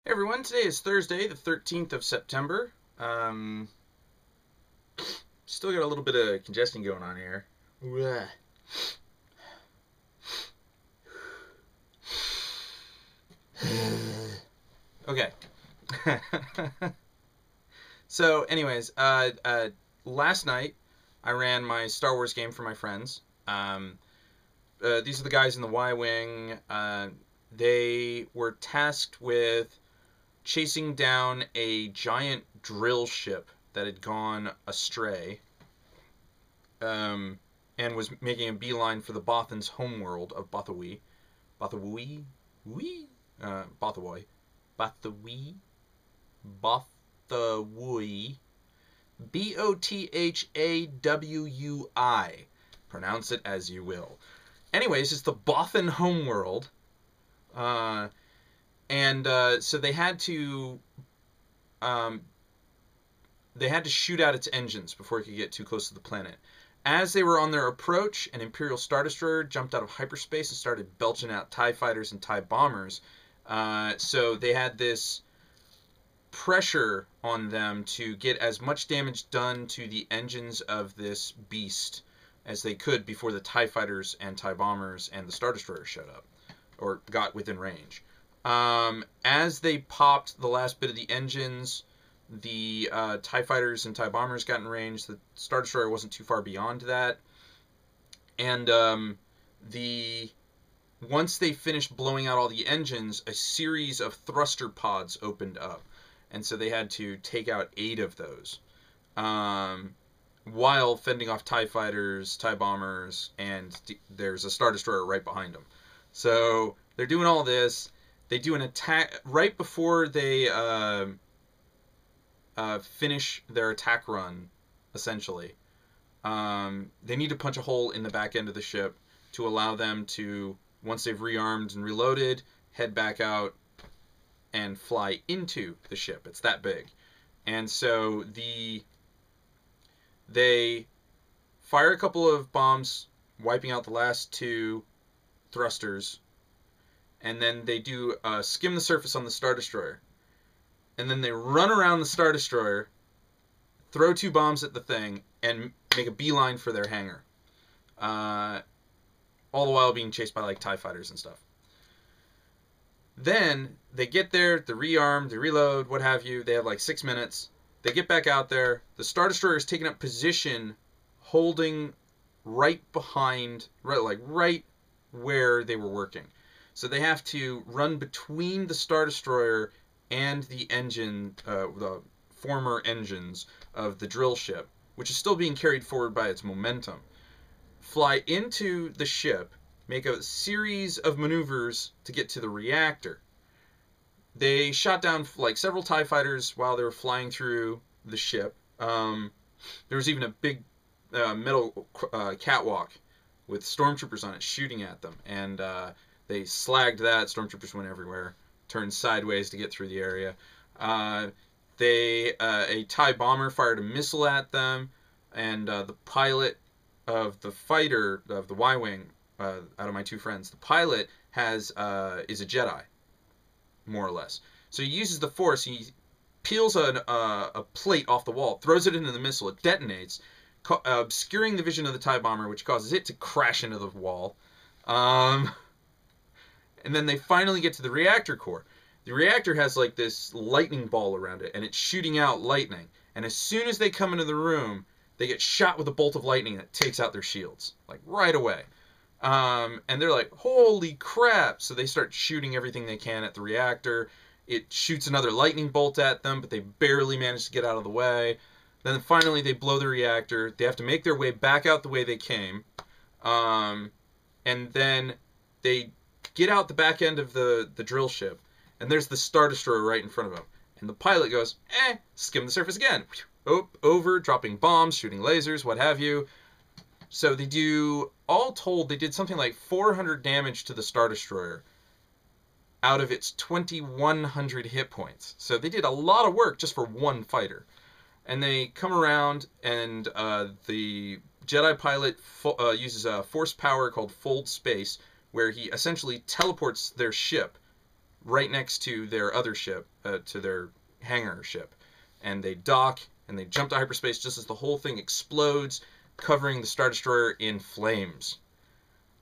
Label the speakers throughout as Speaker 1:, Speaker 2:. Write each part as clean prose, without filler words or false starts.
Speaker 1: Hey everyone, today is Thursday, the 13th of September. Still got a little bit of congestion going on here. Blech. Okay. So, anyways, last night I ran my Star Wars game for my friends. These are the guys in the Y Wing. They were tasked with chasing down a giant drill ship that had gone astray, and was making a beeline for the Bothan's homeworld of Bothawui. Bothawui? Wee? Bothawui. Bothawui? Bothawui. Bothawui. Pronounce it as you will. Anyways, it's the Bothan homeworld. So they had to shoot out its engines before it could get too close to the planet. As they were on their approach, an Imperial Star Destroyer jumped out of hyperspace and started belching out TIE fighters and TIE bombers. So they had this pressure on them to get as much damage done to the engines of this beast as they could before the TIE fighters and TIE bombers and the Star Destroyer showed up, or got within range. As they popped the last bit of the engines, the TIE fighters and TIE bombers got in range. The Star Destroyer wasn't too far beyond that. And once they finished blowing out all the engines, a series of thruster pods opened up. And so they had to take out 8 of those, while fending off TIE fighters, TIE bombers, and there's a Star Destroyer right behind them. So they're doing all this. They do an attack right before they finish their attack run, essentially. They need to punch a hole in the back end of the ship to allow them to, once they've rearmed and reloaded, head back out and fly into the ship. It's that big. And so they fire a couple of bombs, wiping out the last 2 thrusters, and then they do skim the surface on the Star Destroyer. And then they run around the Star Destroyer, throw 2 bombs at the thing, and make a beeline for their hangar. All the while being chased by like TIE fighters and stuff. Then they get there, they rearm, they reload, what have you. They have like 6 minutes. They get back out there. The Star Destroyer is taking up position, holding right behind, right where they were working. So they have to run between the Star Destroyer and the engine, the former engines of the drill ship, which is still being carried forward by its momentum. Fly into the ship, make a series of maneuvers to get to the reactor. They shot down like several TIE fighters while they were flying through the ship. There was even a big metal catwalk with stormtroopers on it shooting at them, and they slagged that. Stormtroopers went everywhere, turned sideways to get through the area. A TIE bomber fired a missile at them, and the pilot of the fighter of the Y-wing, out of my 2 friends, the pilot is a Jedi, more or less. So he uses the Force. He peels a plate off the wall, throws it into the missile. It detonates, obscuring the vision of the TIE bomber, which causes it to crash into the wall. And then they finally get to the reactor core. The reactor has like this lightning ball around it, and it's shooting out lightning. And as soon as they come into the room, they get shot with a bolt of lightning that takes out their shields, like right away. And they're like, holy crap! So they start shooting everything they can at the reactor. It shoots another lightning bolt at them, but they barely manage to get out of the way. Then finally they blow the reactor. They have to make their way back out the way they came. And then they get out the back end of the drill ship, and there's the Star Destroyer right in front of them. And the pilot goes, skim the surface again. Over, dropping bombs, shooting lasers, what have you. So they do, all told, they did something like 400 damage to the Star Destroyer out of its 2,100 hit points. So they did a lot of work just for one fighter. And they come around, and the Jedi pilot uses a force power called Fold Space, where he essentially teleports their ship right next to their other ship, to their hangar ship. And they dock, and they jump to hyperspace just as the whole thing explodes, covering the Star Destroyer in flames.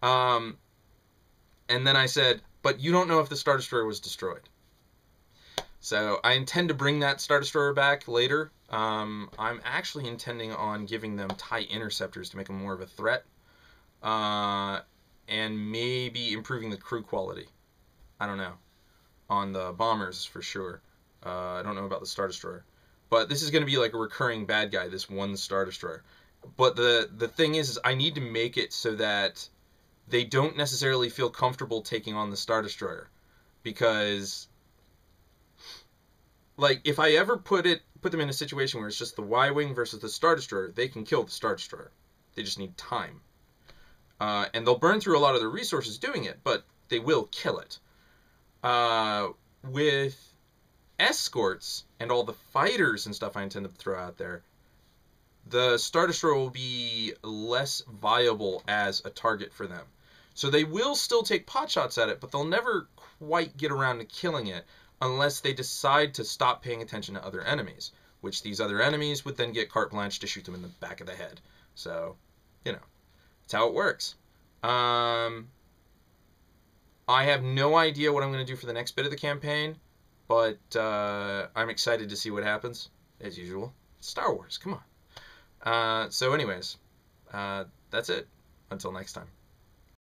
Speaker 1: And then I said, but you don't know if the Star Destroyer was destroyed. So I intend to bring that Star Destroyer back later. I'm actually intending on giving them TIE interceptors to make them more of a threat. And maybe improving the crew quality. I don't know. On the bombers, for sure. I don't know about the Star Destroyer. But this is going to be like a recurring bad guy, this one Star Destroyer. But the thing is I need to make it so that they don't necessarily feel comfortable taking on the Star Destroyer. Because, like, if I ever put them in a situation where it's just the Y-Wing versus the Star Destroyer, they can kill the Star Destroyer. They just need time. And they'll burn through a lot of their resources doing it, but they will kill it. With escorts and all the fighters and stuff I intend to throw out there, the Star Destroyer will be less viable as a target for them. So they will still take potshots at it, but they'll never quite get around to killing it unless they decide to stop paying attention to other enemies, which these other enemies would then get carte blanche to shoot them in the back of the head. So, you know, that's how it works. I have no idea what I'm going to do for the next bit of the campaign, but I'm excited to see what happens, as usual. Star Wars, come on. So anyways, that's it. Until next time.